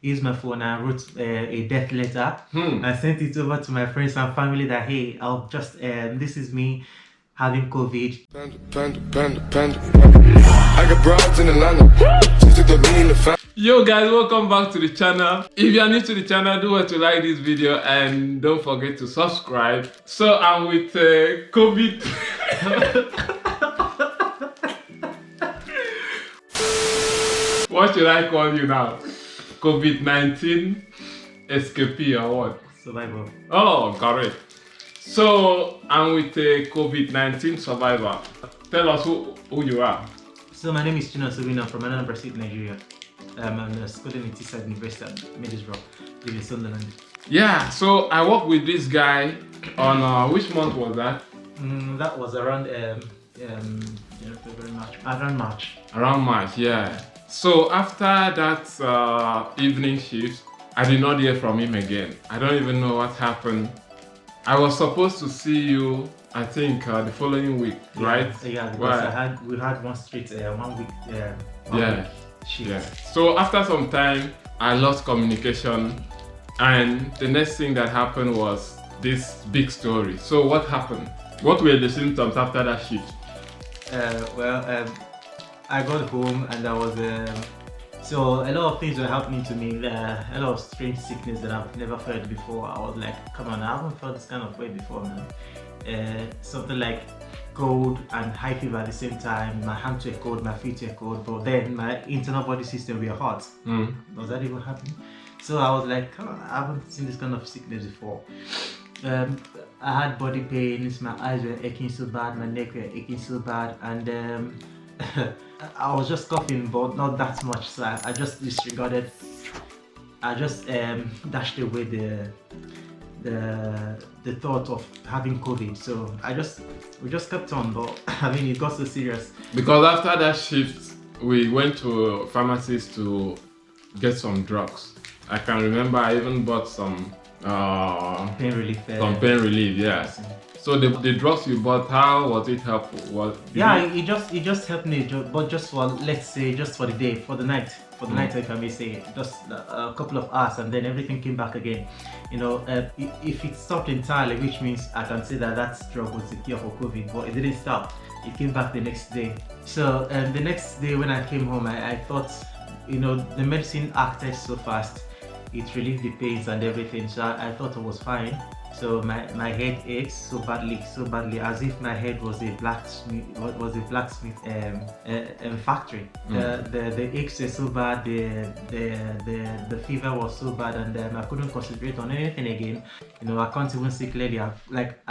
used my phone and wrote a death letter. I sent it over to my friends and family that, hey, I'll just, this is me having COVID. I got broads in Atlanta. Yo guys, welcome back to the channel. If you are new to the channel, do well to like this video and don't forget to subscribe. So I'm with COVID. What should I call you now? COVID-19 escapee or what? Survival. Oh, got it. So I'm with a COVID-19 survivor. Tell us who you are. So my name is Chino Sobina from Anambra State, Nigeria. I'm a student in Teesside University at Middlesbrough, live in Sunderland. Yeah, so I worked with this guy on which month was that? That was around February, March. Around March. Around March, yeah. So after that evening shift, I did not hear from him again. I don't even know what happened. I was supposed to see you, I think, the following week, right? Yeah, because we had one straight 1 week. Yeah. Shift. Yeah. So after some time, I lost communication, and the next thing that happened was this big story. So what happened? What were the symptoms after that shift? I got home and I was so a lot of things were happening to me. A lot of strange sickness that I've never felt before. I was like, come on, I haven't felt this kind of way before, man. Something like cold and high fever at the same time. My hands were cold, my feet were cold, but then my internal body system were hot. Was that even happening? So I was like, come on, I haven't seen this kind of sickness before. I had body pains, my eyes were aching so bad, my neck were aching so bad, and I was just coughing, but not that much, so I just disregarded. I just dashed away the thought of having COVID. So we just kept on, but I mean, it got so serious. Because after that shift, we went to pharmacies to get some drugs. I can remember I even bought some pain relief. Yeah. So the drugs you bought, how was it helpful? It just helped me, but just for, let's say, just for the day, for the night, if I may say, just a couple of hours, and then everything came back again. You know, if it stopped entirely, which means I can say that drug was the cure for COVID, but it didn't stop. It came back the next day. So the next day when I came home, I thought, you know, the medicine acted so fast. It relieved the pains and everything, so I thought I was fine. So my head aches so badly, as if my head was a blacksmith factory. The aches were so bad, the fever was so bad, and I couldn't concentrate on anything again. You know, I can't even see clearly. I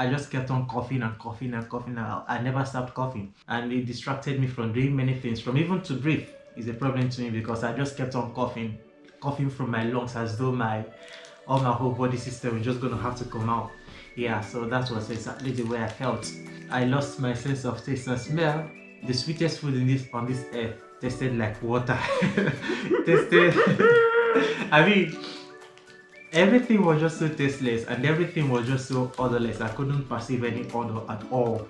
just kept on coughing and coughing and coughing. I never stopped coughing, and it distracted me from doing many things. From even to breathe is a problem to me, because I just kept on coughing from my lungs, as though my whole body system is just going to have to come out. Yeah, so that was exactly the way I felt. I lost my sense of taste and smell. The sweetest food on this earth tasted like water. I mean, everything was just so tasteless, and everything was just so odorless. I couldn't perceive any odor at all.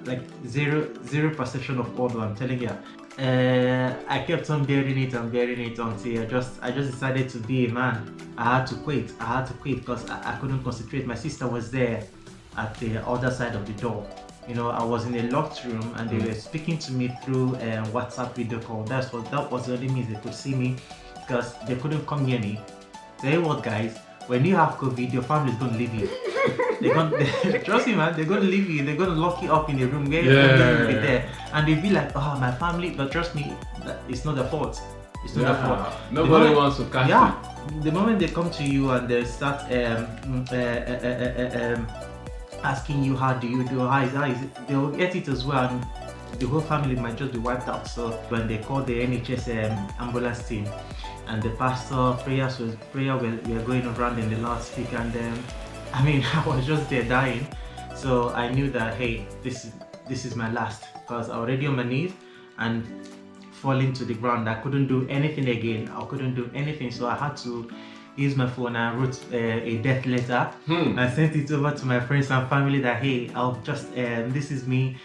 Like zero perception of odor, I'm telling you. I kept on bearing it until I just decided to be a man. I had to quit because I couldn't concentrate. My sister was there at the other side of the door. You know, I was in a locked room, and they were speaking to me through WhatsApp video call. That was the only means they could see me, because they couldn't come near me. Tell you what, guys, when you have COVID, your family is going to leave you. Trust me, man, they're going to leave you. They're going to lock you up in a room where you're going to be there, and they'll be like, oh, my family. But trust me, it's not their fault. It's not their fault. Nobody wants to catch you. The moment they come to you and they start asking you, how do you do, how is it, they will get it as well, and the whole family might just be wiped out. So when they called the NHS ambulance team, and the pastor prayer were going around in the loudspeaker, and I mean, I was just there dying. So I knew that, hey, this is my last, because I was already on my knees and falling to the ground. I couldn't do anything again. I couldn't do anything, so I had to use my phone. I wrote a death letter. I sent it over to my friends and family that, hey, I'll just this is me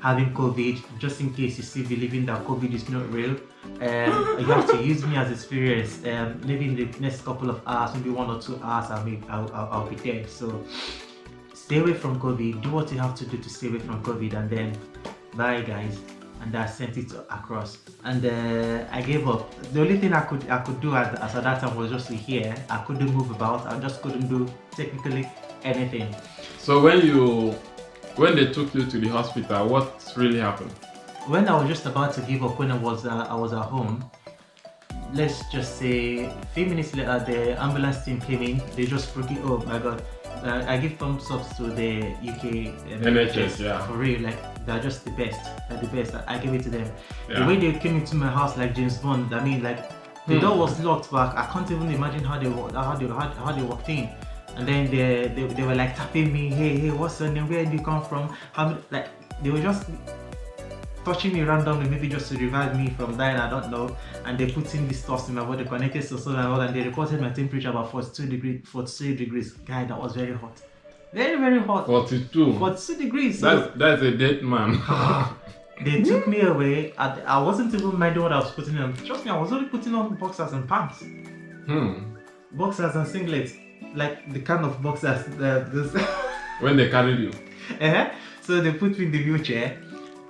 having COVID, just in case you still believing that COVID is not real. You have to use me as experience. Maybe in the next couple of hours, maybe 1 or 2 hours, I'll be dead. So stay away from COVID. Do what you have to do to stay away from COVID, and then bye, guys. And I sent it across, and I gave up. The only thing I could do as at that time was just to hear. I couldn't move about. I just couldn't do technically anything. So when they took you to the hospital, what really happened? When I was just about to give up, when I was at home, let's just say a few minutes later, the ambulance team came in. They just broke it. Oh my god! I give thumbs up to the UK NHS, yeah. For real, like they're just the best. They're the best. I give it to them. Yeah. The way they came into my house like James Bond. I mean, like the door was locked, but I can't even imagine how they walked in. And then they were like tapping me. Hey, what's your name? Where do you come from? Like they were just touching me randomly, maybe just to revive me from dying, I don't know. And they put in this stuff in my body, connected to solar and all, and they reported my temperature about 42 degrees. Guy, that was very hot. Very, very hot. 42. 42 degrees. So That's a dead man. they took me away. I wasn't even minding what I was putting on. Trust me, I was only putting on boxers and pants. Boxers and singlets. Like the kind of boxers this When they carried you. So they put me in the wheelchair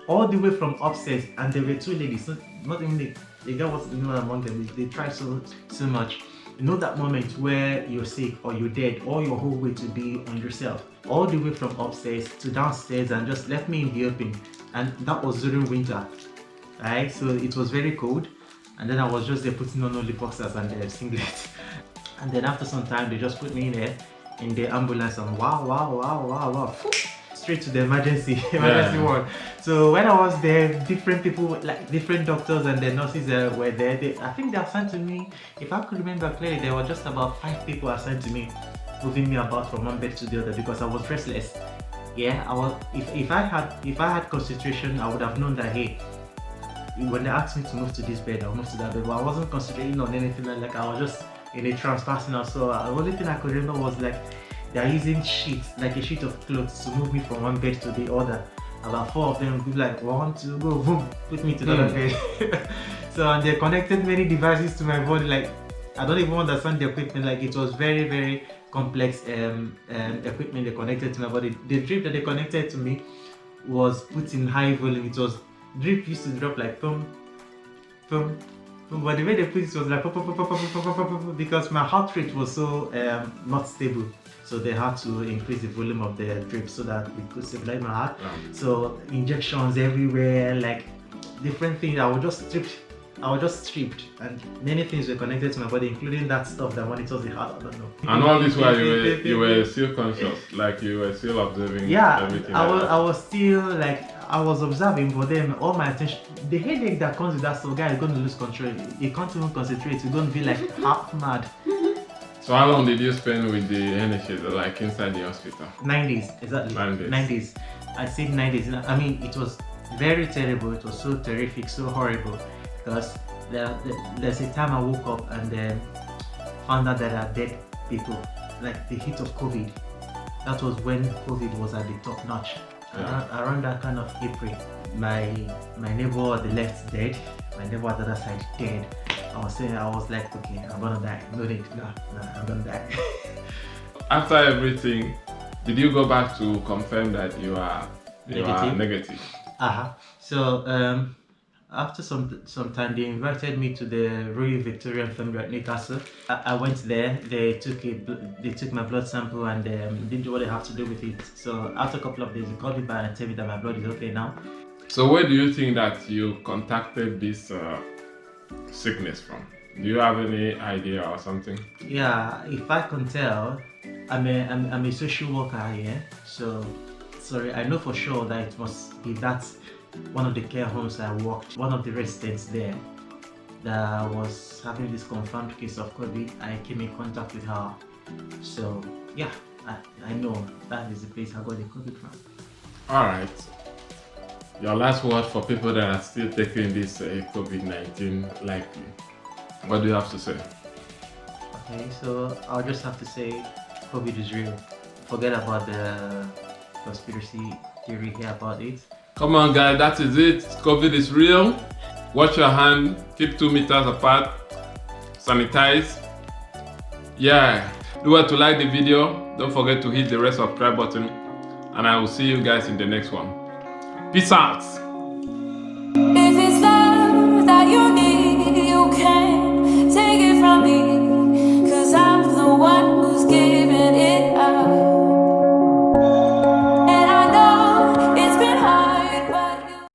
all the way from upstairs, and there were two ladies, so not even the girl was among them. They tried so much. You know that moment where you're sick or you're dead, all your whole weight to be on yourself, all the way from upstairs to downstairs, and just left me in the open. And that was during winter, right? So it was very cold, and then I was just there putting on only boxers and the singlet. And then after some time, they just put me in there in the ambulance, and wow, straight to the emergency ward. So when I was there, different people, like different doctors and the nurses were there. I think they assigned to me, if I could remember clearly, there were just about 5 people assigned to me, moving me about from one bed to the other because I was restless. Yeah, I was. If I had concentration, I would have known that, hey, when they asked me to move to this bed, I'll move to that bed. But I wasn't concentrating on anything. Like I was just in a trance passing out. So the only thing I could remember was like they're using sheets, like a sheet of clothes, to move me from one bed to the other. About 4 of them would be like, 1, 2, go, boom, put me to the other bed. So and they connected many devices to my body. Like I don't even understand the equipment. Like it was very, very complex equipment they connected to my body. The drip that they connected to me was put in high volume. It was drip used to drop like boom, boom, boom. But the way they put it was like pop, pop, pop, pop, pop, pop, pop, pop, because my heart rate was so not stable. So they had to increase the volume of the drip so that it could stabilize my heart. So injections everywhere, like different things. I was just stripped, and many things were connected to my body, including that stuff that monitors the heart. I don't know. And all this while you were still conscious, like you were still observing everything. I was still like I was observing, but then all my attention, the headache that comes with that stuff, guy is going to lose control. You can't even concentrate. You're going to be like half mad. So how long did you spend with the NHS, like inside the hospital? 9 days, exactly. 9 days. I said 9 days. I mean, it was very terrible. It was so terrific, so horrible. Because there's a time I woke up and then found out that I had dead people. Like the heat of COVID. That was when COVID was at the top notch. Around that kind of April, my neighbor at the left dead, my neighbor at the other side dead. I was like, okay, I'm gonna die. No, I'm gonna die. After everything, did you go back to confirm that you are negative? So after some time, they invited me to the Royal Victoria Infirmary at Newcastle. I went there. They took my blood sample and did what they have to do with it. So after a couple of days, they called me back and told me that my blood is okay now. So where do you think that you contacted this sickness from? Do you have any idea or something? Yeah, if I can tell, I'm a social worker here. So sorry, I know for sure that it must be that one of the care homes I worked, one of the residents there that was having this confirmed case of COVID. I came in contact with her. So yeah, I know that is the place I got the COVID from. Alright. Your last word for people that are still taking this COVID-19 lightly. What do you have to say? Okay, so I'll just have to say COVID is real. Forget about the conspiracy theory here about it. Come on, guys, that is it. COVID is real. Wash your hand, keep 2 meters apart, sanitize. Yeah, do well to like the video. Don't forget to hit the red subscribe button, and I will see you guys in the next one. Peace out.